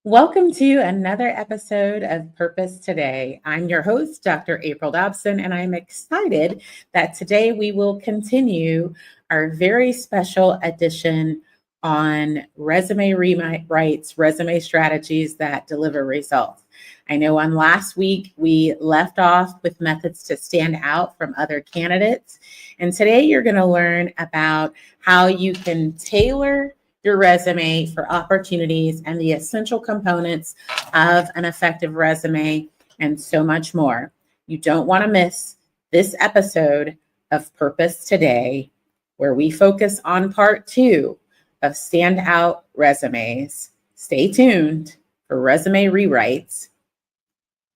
Welcome to another episode of Purpose Today. I'm your host, Dr. April Dobson, and I'm excited that today we will continue our very special edition on resume rewrites, resume strategies that deliver results. I know on last week we left off with methods to stand out from other candidates, and today you're going to learn about how you can tailor your resume for opportunities and the essential components of an effective resume and so much more. You don't want to miss this episode of Purpose Today, where we focus on part 2 of Standout Resumes. Stay tuned for resume rewrites,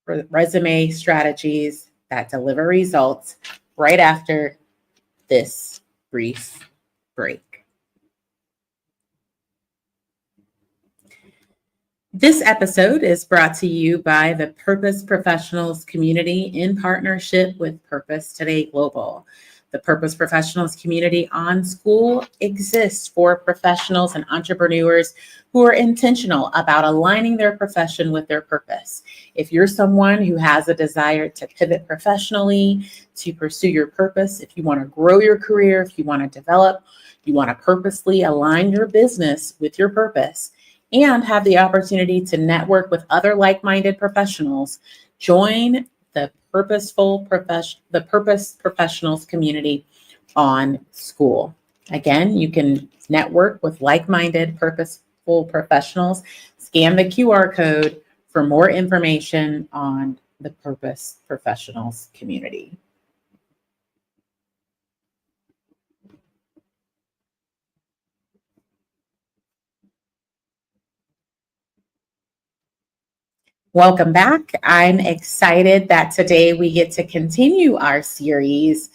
for resume strategies that deliver results right after this brief break. This episode is brought to you by the Purpose Professionals community in partnership with Purpose Today Global. The Purpose Professionals community on School exists for professionals and entrepreneurs who are intentional about aligning their profession with their purpose. If you're someone who has a desire to pivot professionally, to pursue your purpose, if you want to grow your career, if you want to develop, you want to purposely align your business with your purpose, and have the opportunity to network with other like-minded professionals, join the Purpose Professionals community on School. Again, you can network with like-minded purposeful professionals. Scan the QR code for more information on the Purpose Professionals community. Welcome back. I'm excited that today we get to continue our series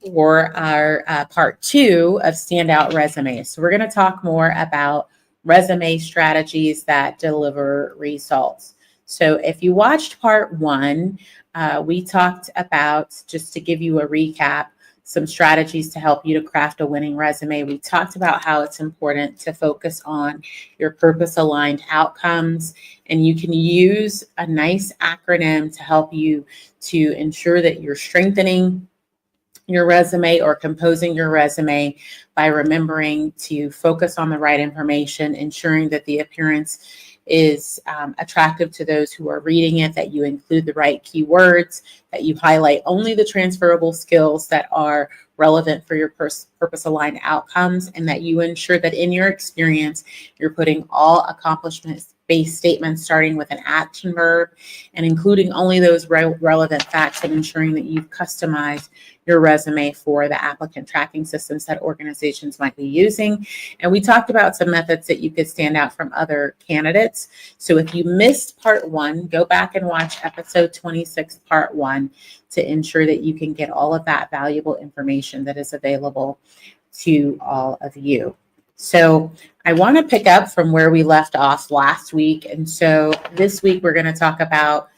or our part 2 of Standout Resumes. So we're going to talk more about resume strategies that deliver results. So if you watched part 1, we talked about, just to give you a recap, some strategies to help you to craft a winning resume. We talked about how it's important to focus on your purpose-aligned outcomes, and you can use a nice acronym to help you to ensure that you're strengthening your resume or composing your resume by remembering to focus on the right information, ensuring that the appearance is attractive to those who are reading it, that you include the right keywords, that you highlight only the transferable skills that are relevant for your purpose-aligned outcomes, and that you ensure that in your experience, you're putting all accomplishment-based statements starting with an action verb and including only those relevant facts, and ensuring that you've customized your resume for the applicant tracking systems that organizations might be using. And we talked about some methods that you could stand out from other candidates. So if you missed part 1, go back and watch episode 26, part 1, to ensure that you can get all of that valuable information that is available to all of you. So I want to pick up from where we left off last week. And so this week we're going to talk about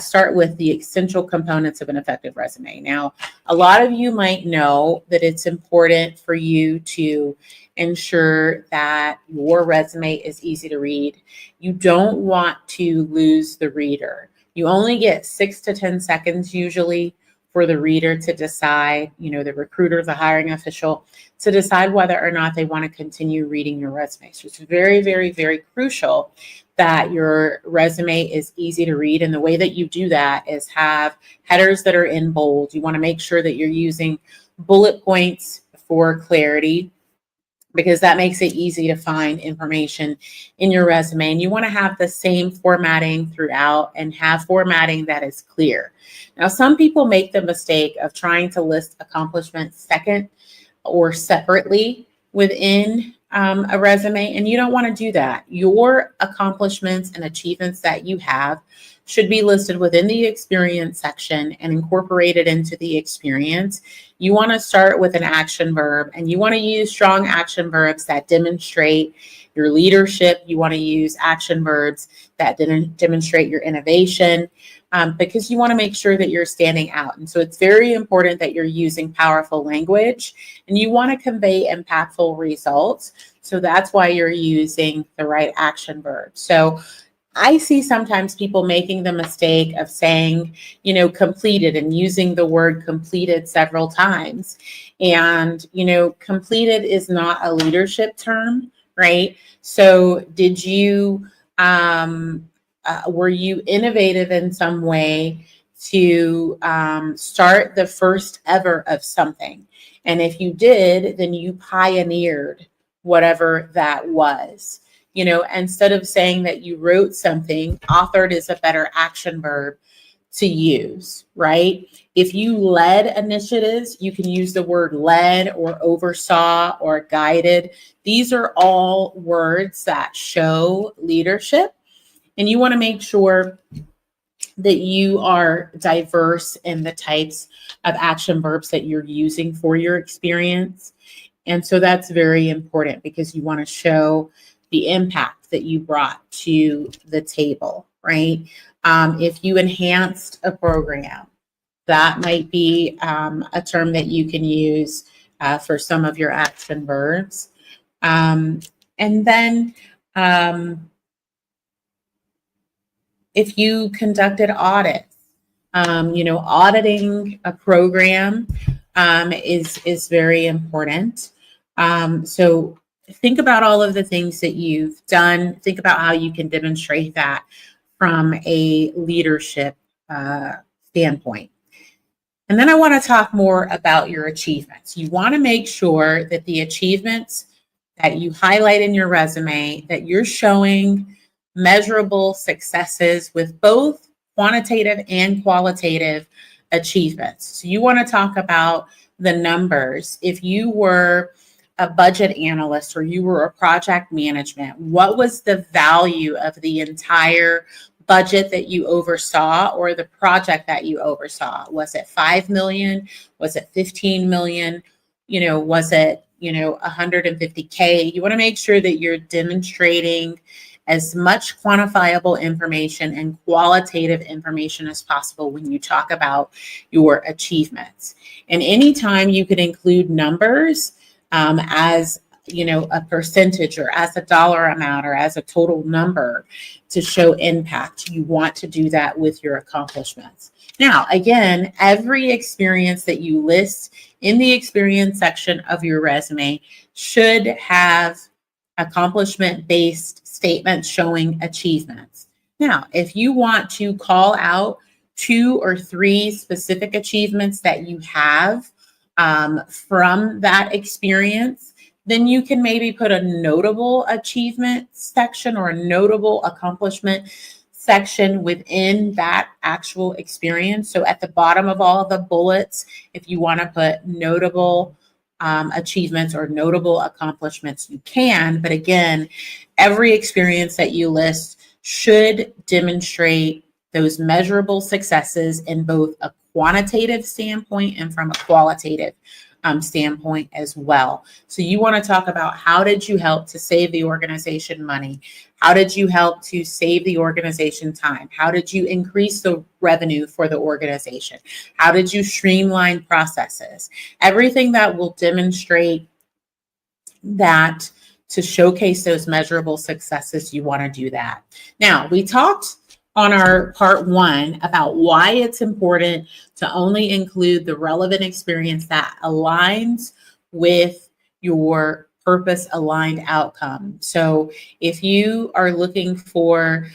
start with the essential components of an effective resume. Now, a lot of you might know that it's important for you to ensure that your resume is easy to read. You don't want to lose the reader. You only get 6 to 10 seconds usually for the reader to decide, the recruiter, the hiring official, to decide whether or not they want to continue reading your resume. So it's very, very, very crucial that your resume is easy to read. And the way that you do that is have headers that are in bold. You want to make sure that you're using bullet points for clarity, because that makes it easy to find information in your resume. And you want to have the same formatting throughout and have formatting that is clear. Now, some people make the mistake of trying to list accomplishments second or separately within a resume, and you don't want to do that. Your accomplishments and achievements that you have should be listed within the experience section and incorporated into the experience. You want to start with an action verb, and you want to use strong action verbs that demonstrate your leadership. You want to use action verbs that demonstrate your innovation, because you want to make sure that you're standing out. And so it's very important that you're using powerful language, and you want to convey impactful results. So that's why you're using the right action verb. So I see sometimes people making the mistake of saying, completed and using the word completed several times. And, completed is not a leadership term, right? So were you innovative in some way to start the first ever of something? And if you did, then you pioneered whatever that was. Instead of saying that you wrote something, authored is a better action verb to use, right? If you led initiatives, you can use the word led or oversaw or guided. These are all words that show leadership. And you want to make sure that you are diverse in the types of action verbs that you're using for your experience. And so that's very important because you want to show the impact that you brought to the table, right? If you enhanced a program, that might be a term that you can use for some of your action verbs. And then if you conducted audits, auditing a program is very important. So think about all of the things that you've done. Think about how you can demonstrate that from a leadership standpoint. And then I want to talk more about your achievements. You want to make sure that the achievements that you highlight in your resume, that you're showing measurable successes with both quantitative and qualitative achievements. So you want to talk about the numbers. If you were a budget analyst or you were a project management, what was the value of the entire budget that you oversaw or the project that you oversaw? Was it 5 million? Was it 15 million? Was it, 150K? You want to make sure that you're demonstrating as much quantifiable information and qualitative information as possible when you talk about your achievements. And anytime you could include numbers as a percentage or as a dollar amount or as a total number to show impact, you want to do that with your accomplishments. Now, again, every experience that you list in the experience section of your resume should have accomplishment-based statements showing achievements. Now, if you want to call out 2 or 3 specific achievements that you have from that experience, then you can maybe put a notable achievement section or a notable accomplishment section within that actual experience. So at the bottom of all of the bullets, if you want to put notable achievements or notable accomplishments, you can. But again, every experience that you list should demonstrate those measurable successes in both a quantitative standpoint and from a qualitative standpoint as well. So you want to talk about how did you help to save the organization money? How did you help to save the organization time? How did you increase the revenue for the organization? How did you streamline processes? Everything that will demonstrate that to showcase those measurable successes, you want to do that. Now, we talked on our part 1 about why it's important to only include the relevant experience that aligns with your purpose aligned outcome. So if you are looking for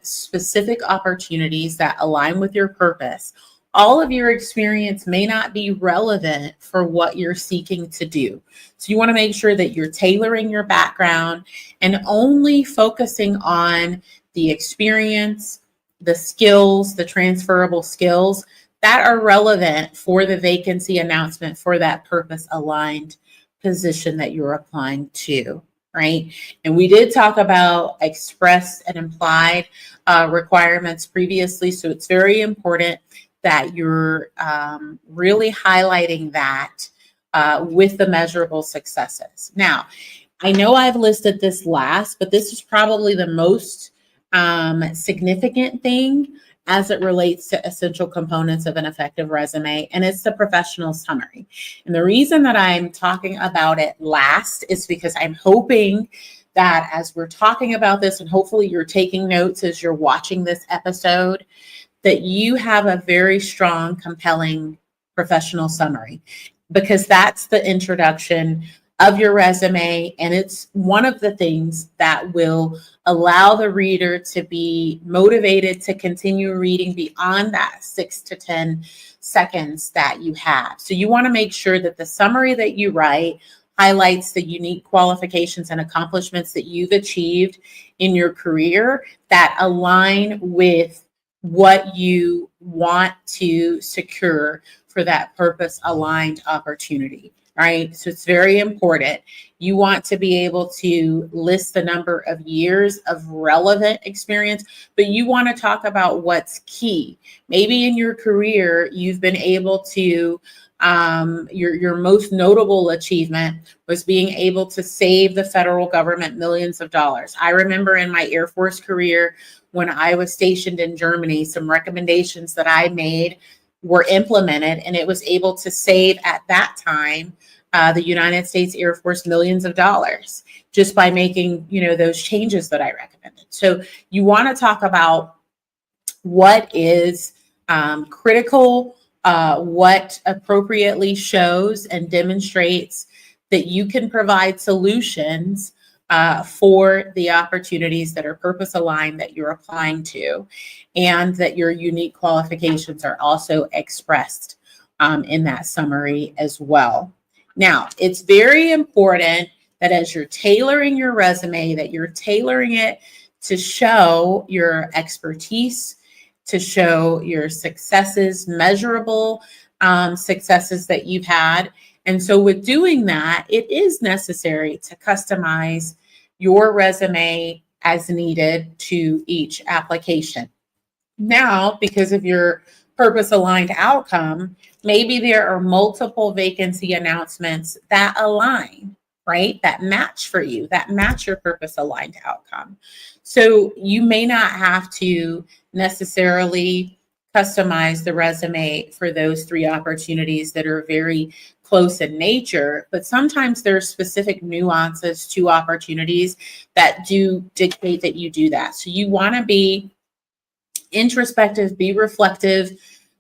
specific opportunities that align with your purpose, all of your experience may not be relevant for what you're seeking to do. So you want to make sure that you're tailoring your background and only focusing on the experience, the skills, the transferable skills that are relevant for the vacancy announcement for that purpose aligned position that you're applying to, right? And we did talk about express and implied requirements previously. So it's very important that you're really highlighting that with the measurable successes. Now, I know I've listed this last, but this is probably the most significant thing as it relates to essential components of an effective resume, and it's the professional summary. And the reason that I'm talking about it last is because I'm hoping that as we're talking about this, and hopefully you're taking notes as you're watching this episode, that you have a very strong, compelling professional summary, because that's the introduction of your resume. And it's one of the things that will allow the reader to be motivated to continue reading beyond that 6 to 10 seconds that you have. So you want to make sure that the summary that you write highlights the unique qualifications and accomplishments that you've achieved in your career that align with what you want to secure for that purpose-aligned opportunity, right? So it's very important. You want to be able to list the number of years of relevant experience, but you want to talk about what's key. Maybe in your career, you've been able to your most notable achievement was being able to save the federal government millions of dollars. I remember in my Air Force career, when I was stationed in Germany, some recommendations that I made were implemented, and it was able to save at that time the United States Air Force millions of dollars just by making, those changes that I recommended. So you want to talk about what is critical, what appropriately shows and demonstrates that you can provide solutions for the opportunities that are purpose aligned that you're applying to, and that your unique qualifications are also expressed in that summary as well. Now, it's very important that as you're tailoring your resume, that you're tailoring it to show your expertise, to show your successes, measurable successes that you've had. And so with doing that, it is necessary to customize your resume as needed to each application. Now, because of your purpose-aligned outcome, maybe there are multiple vacancy announcements that align, right? That match for you, that match your purpose-aligned outcome. So you may not have to necessarily customize the resume for those 3 opportunities that are very close in nature, but sometimes there's specific nuances to opportunities that do dictate that you do that. So you want to be introspective, be reflective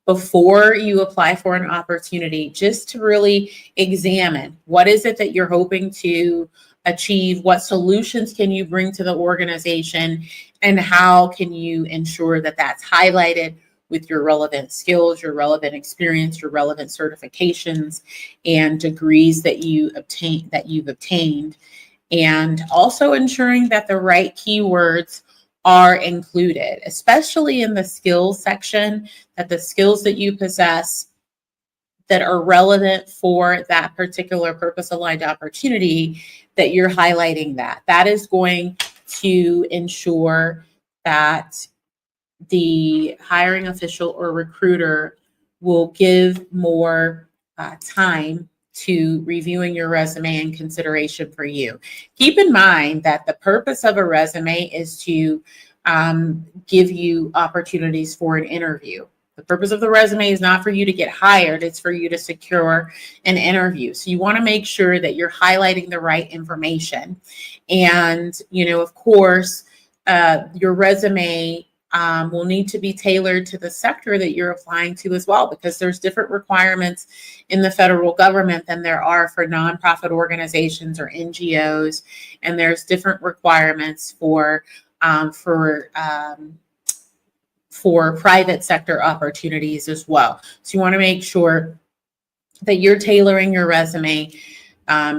before you apply for an opportunity, just to really examine what is it that you're hoping to achieve, what solutions can you bring to the organization, and how can you ensure that that's highlighted with your relevant skills, your relevant experience, your relevant certifications and degrees that you've obtained, and also ensuring that the right keywords are included, especially in the skills section, that the skills that you possess that are relevant for that particular purpose-aligned opportunity, that you're highlighting that. That is going to ensure that the hiring official or recruiter will give more time to reviewing your resume and consideration for you. Keep in mind that the purpose of a resume is to give you opportunities for an interview. The purpose of the resume is not for you to get hired, it's for you to secure an interview. So you want to make sure that you're highlighting the right information. And, of course, your resume will need to be tailored to the sector that you're applying to as well, because there's different requirements in the federal government than there are for nonprofit organizations or NGOs, and there's different requirements for private sector opportunities as well. So you want to make sure that you're tailoring your resume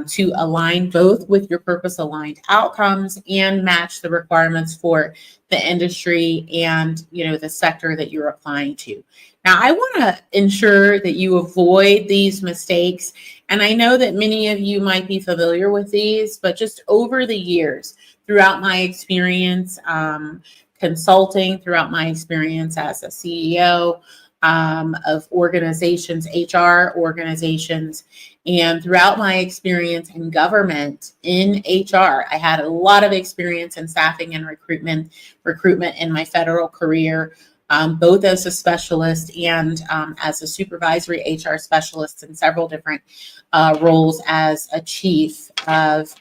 to align both with your purpose-aligned outcomes and match the requirements for the industry and, the sector that you're applying to. Now, I want to ensure that you avoid these mistakes. And I know that many of you might be familiar with these, but just over the years, throughout my experience consulting, throughout my experience as a CEO of organizations, HR organizations, and throughout my experience in government in HR, I had a lot of experience in staffing and recruitment in my federal career, both as a specialist and as a supervisory HR specialist in several different roles as a chief of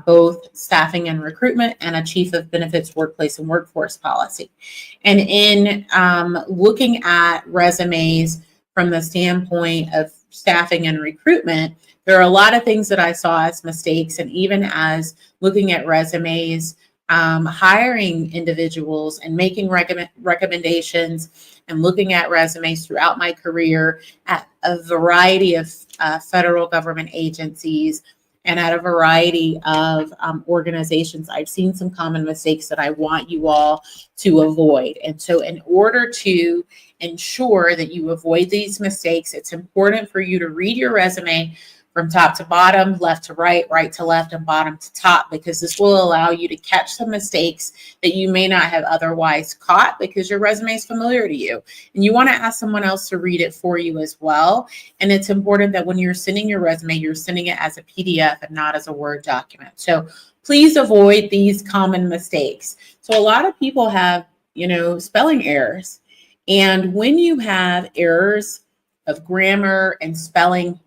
both staffing and recruitment, and a chief of benefits, workplace, and workforce policy. And in looking at resumes from the standpoint of staffing and recruitment, there are a lot of things that I saw as mistakes. And even as looking at resumes, hiring individuals and making recommendations and looking at resumes throughout my career at a variety of federal government agencies and at a variety of organizations, I've seen some common mistakes that I want you all to avoid. And so in order to ensure that you avoid these mistakes, it's important for you to read your resume from top to bottom, left to right, right to left, and bottom to top, because this will allow you to catch some mistakes that you may not have otherwise caught because your resume is familiar to you. And you want to ask someone else to read it for you as well. And it's important that when you're sending your resume, you're sending it as a PDF and not as a Word document. So please avoid these common mistakes. So a lot of people have, spelling errors. And when you have errors of grammar and spelling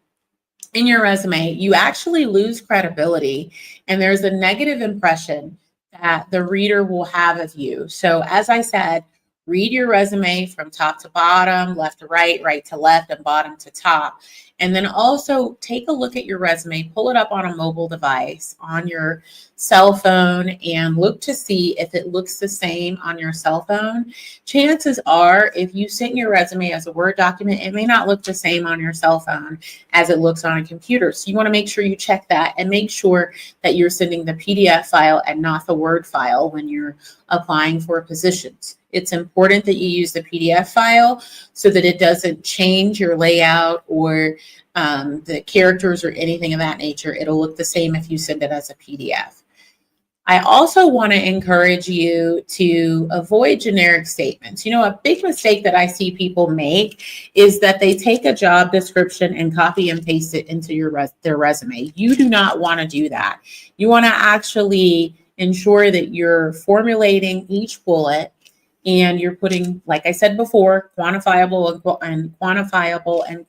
in your resume, you actually lose credibility, and there's a negative impression that the reader will have of you. So as I said, read your resume from top to bottom, left to right, right to left, and bottom to top. And then also take a look at your resume, pull it up on a mobile device, on your cell phone, and look to see if it looks the same on your cell phone. Chances are, if you sent your resume as a Word document, it may not look the same on your cell phone as it looks on a computer. So you want to make sure you check that and make sure that you're sending the PDF file and not the Word file when you're applying for positions. It's important that you use the PDF file so that it doesn't change your layout or the characters or anything of that nature. It'll look the same if you send it as a PDF. I also want to encourage you to avoid generic statements. A big mistake that I see people make is that they take a job description and copy and paste it into their resume. You do not want to do that. You want to actually ensure that you're formulating each bullet and you're putting, like I said before, quantifiable and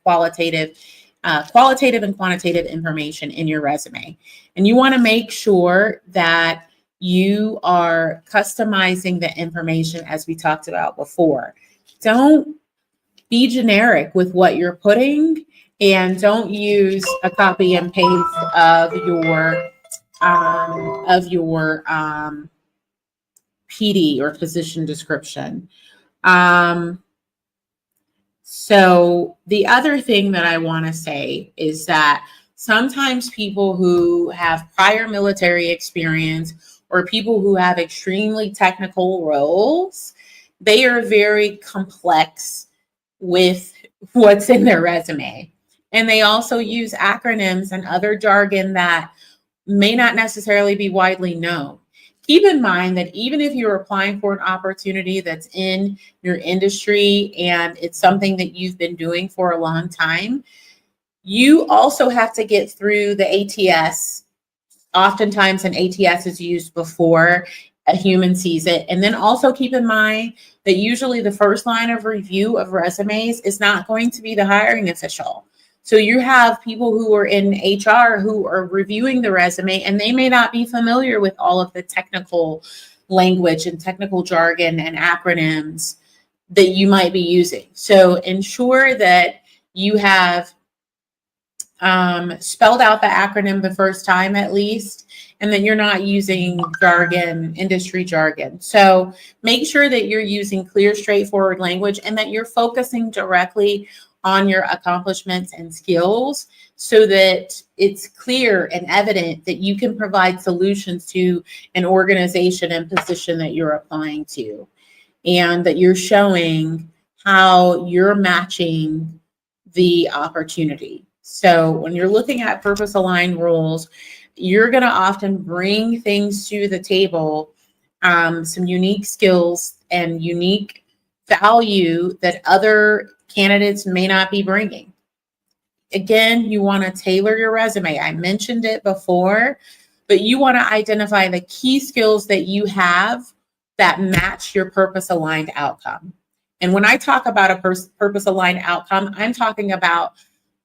qualitative and quantitative information in your resume. And you want to make sure that you are customizing the information as we talked about before. Don't be generic with what you're putting, and don't use a copy and paste of your PD or position description. So the other thing that I want to say is that sometimes people who have prior military experience or people who have extremely technical roles, they are very complex with what's in their resume. And they also use acronyms and other jargon that may not necessarily be widely known. Keep in mind that even if you're applying for an opportunity that's in your industry and it's something that you've been doing for a long time, you also have to get through the ATS. Oftentimes an ATS is used before a human sees it. And then also keep in mind that usually the first line of review of resumes is not going to be the hiring official. So you have people who are in HR who are reviewing the resume, and they may not be familiar with all of the technical language and technical jargon and acronyms that you might be using. So ensure that you have spelled out the acronym the first time at least, and that you're not using jargon, industry jargon. So make sure that you're using clear, straightforward language and that you're focusing directly on your accomplishments and skills so that it's clear and evident that you can provide solutions to an organization and position that you're applying to, and that you're showing how you're matching the opportunity. So when you're looking at purpose-aligned roles, you're going to often bring things to the table, some unique skills and unique value that other candidates may not be bringing. Again, you want to tailor your resume. I mentioned it before, but you want to identify the key skills that you have that match your purpose-aligned outcome. And when I talk about a purpose-aligned outcome, I'm talking about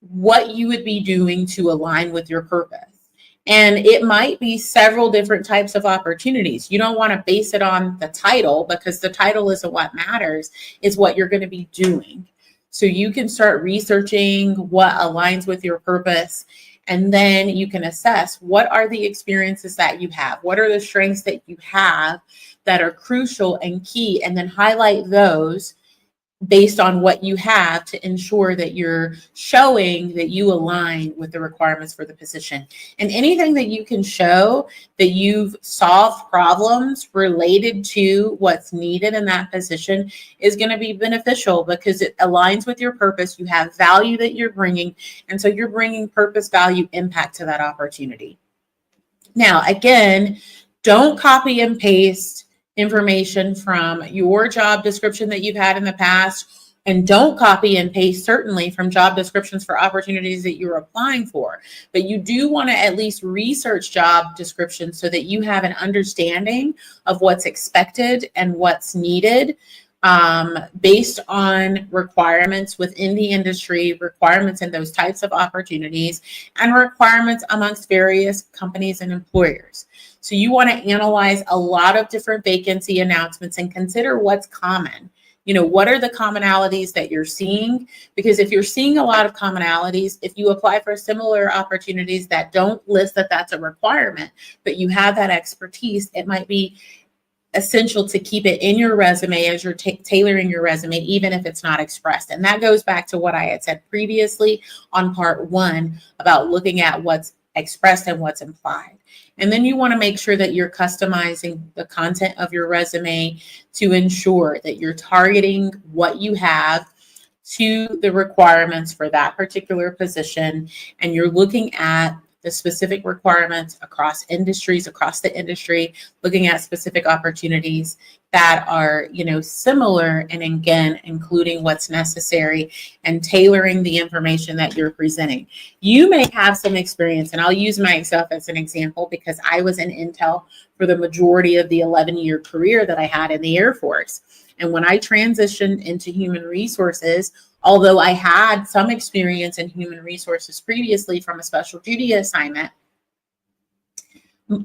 what you would be doing to align with your purpose. And it might be several different types of opportunities. You don't want to base it on the title, because the title isn't what matters, it's what you're going to be doing. So you can start researching what aligns with your purpose, and then you can assess what are the experiences that you have, what are the strengths that you have that are crucial and key, and then highlight those based on what you have to ensure that you're showing that you align with the requirements for the position. And anything that you can show that you've solved problems related to what's needed in that position is going to be beneficial, because it aligns with your purpose. You have value that you're bringing, and so you're bringing purpose, value, impact to that opportunity. Now, again, don't copy and paste information from your job description that you've had in the past, and don't copy and paste certainly from job descriptions for opportunities that you're applying for. But you do want to at least research job descriptions so that you have an understanding of what's expected and what's needed, based on requirements within the industry, requirements in those types of opportunities, and requirements amongst various companies and employers. So you want to analyze a lot of different vacancy announcements and consider what's common. What are the commonalities that you're seeing? Because if you're seeing a lot of commonalities, if you apply for similar opportunities that don't list that that's a requirement, but you have that expertise, it might be essential to keep it in your resume as you're tailoring your resume, even if it's not expressed. And that goes back to what I had said previously on part 1 about looking at what's expressed and what's implied. And then you want to make sure that you're customizing the content of your resume to ensure that you're targeting what you have to the requirements for that particular position, and you're looking at the specific requirements across industries, across the industry, looking at specific opportunities that are, similar, and again, including what's necessary and tailoring the information that you're presenting. You may have some experience, and I'll use myself as an example because I was in Intel for the majority of the 11-year career that I had in the Air Force. And when I transitioned into human resources, although I had some experience in human resources previously from a special duty assignment,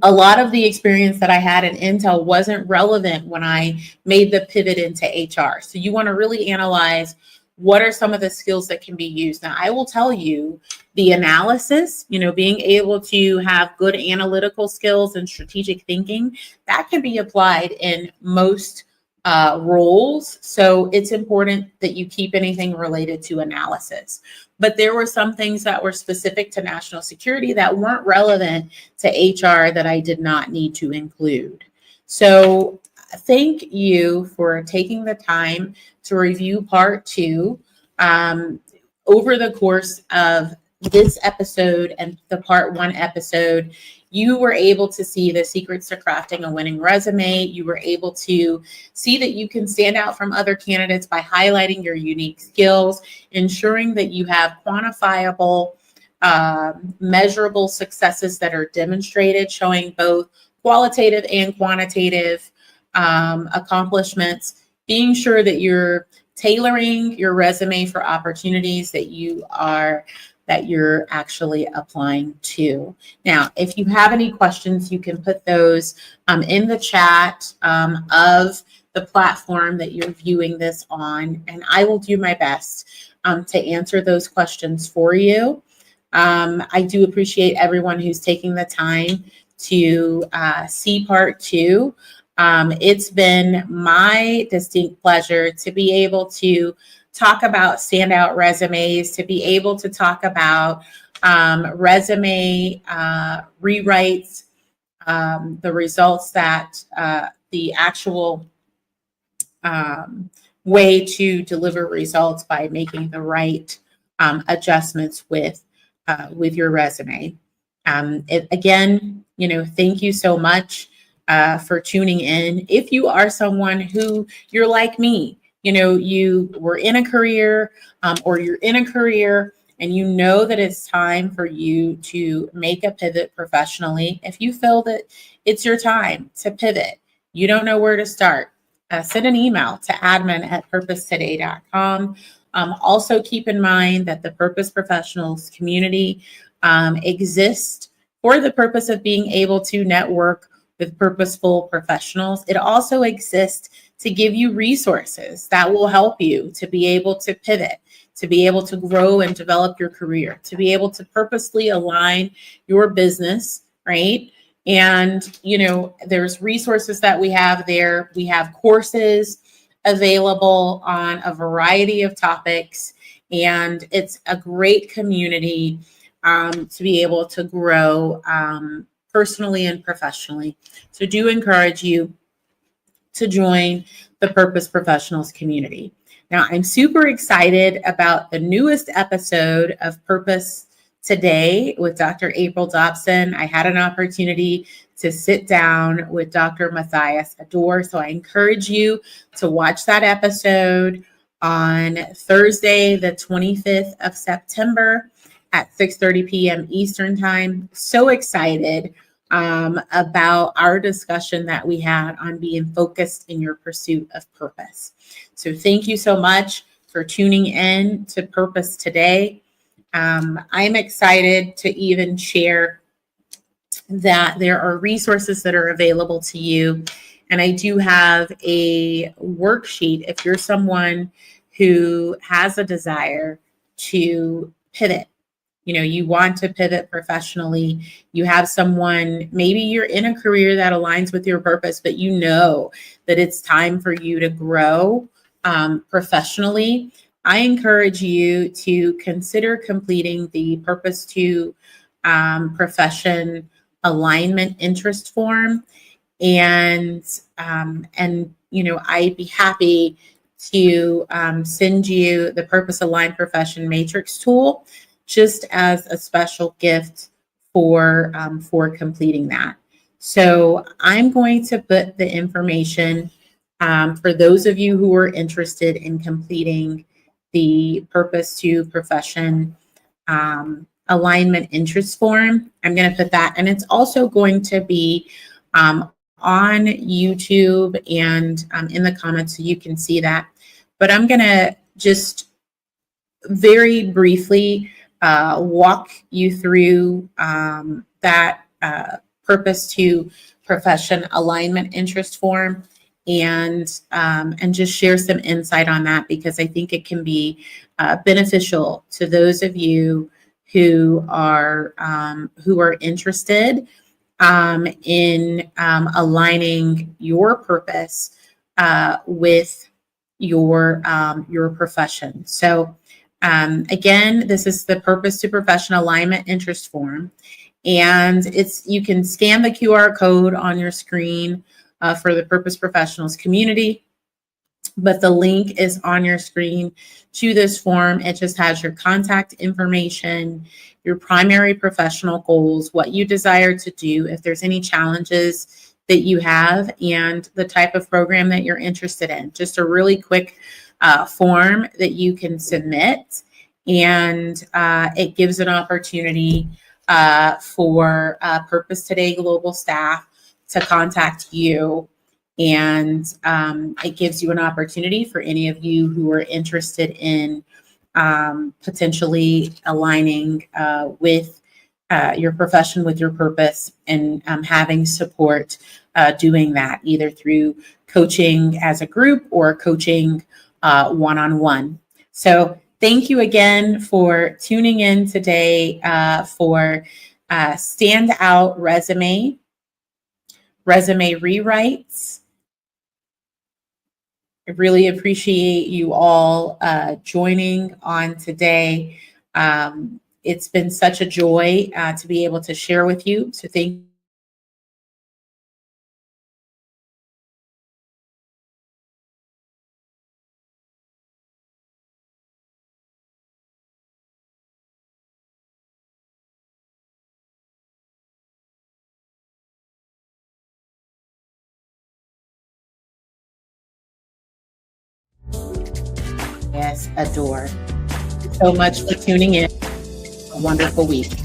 a lot of the experience that I had in Intel wasn't relevant when I made the pivot into HR. So you want to really analyze what are some of the skills that can be used. Now, I will tell you the analysis, being able to have good analytical skills and strategic thinking, that can be applied in most roles. So it's important that you keep anything related to analysis. But there were some things that were specific to national security that weren't relevant to HR that I did not need to include. So thank you for taking the time to review part 2. Over the course of this episode and the part 1 episode, you were able to see the secrets to crafting a winning resume. You were able to see that you can stand out from other candidates by highlighting your unique skills, ensuring that you have quantifiable, measurable successes that are demonstrated, showing both qualitative and quantitative accomplishments, being sure that you're tailoring your resume for opportunities that you're actually applying to. Now, if you have any questions, you can put those in the chat of the platform that you're viewing this on, and I will do my best to answer those questions for you. I do appreciate everyone who's taking the time to see part 2. It's been my distinct pleasure to be able to talk about standout resumes, to be able to talk about resume rewrites, the results that the actual way to deliver results by making the right adjustments with your resume. Again, thank you so much for tuning in. If you are someone who you're like me, you were in a career or you're in a career and you know that it's time for you to make a pivot professionally, if you feel that it's your time to pivot, you don't know where to start, send an email to admin@purposetoday.com. Also keep in mind that the Purpose Professionals community exists for the purpose of being able to network with purposeful professionals. It also exists to give you resources that will help you to be able to pivot, to be able to grow and develop your career, to be able to purposely align your business, right? And, there's resources that we have there. We have courses available on a variety of topics, and it's a great community to be able to grow personally and professionally. So do encourage you to join the Purpose Professionals community. Now, I'm super excited about the newest episode of Purpose Today with Dr. April Dobson. I had an opportunity to sit down with Dr. Matthias Ador. So I encourage you to watch that episode on Thursday, the 25th of September at 6:30 p.m. Eastern Time. So excited about our discussion that we had on being focused in your pursuit of purpose. So thank you so much for tuning in to Purpose Today. I'm excited to even share that there are resources that are available to you. And I do have a worksheet if you're someone who has a desire to pivot. You want to pivot professionally. You have someone, maybe you're in a career that aligns with your purpose, but you know that it's time for you to grow professionally. I encourage you to consider completing the Purpose to Profession Alignment Interest Form. And I'd be happy to send you the Purpose Aligned Profession Matrix tool just as a special gift for completing that. So I'm going to put the information for those of you who are interested in completing the Purpose to Profession Alignment Interest Form. I'm going to put that, and it's also going to be on YouTube and in the comments so you can see that. But I'm going to just very briefly walk you through that Purpose to Profession Alignment Interest Form and just share some insight on that, because I think it can be beneficial to those of you who are interested in aligning your purpose with your profession. So again, this is the Purpose to Profession Alignment Interest Form, and you can scan the QR code on your screen for the Purpose Professionals community, but the link is on your screen to this form. It just has your contact information, your primary professional goals, what you desire to do, if there's any challenges that you have, and the type of program that you're interested in. Just a really quick form that you can submit, and it gives an opportunity for Purpose Today Global staff to contact you, and it gives you an opportunity for any of you who are interested in potentially aligning with your profession, with your purpose, and having support doing that, either through coaching as a group or coaching one-on-one. So thank you again for tuning in today for Standout Resume Rewrites. I really appreciate you all joining on today. It's been such a joy to be able to share with you. So thank you. Yes, adore. So much for tuning in. A wonderful week.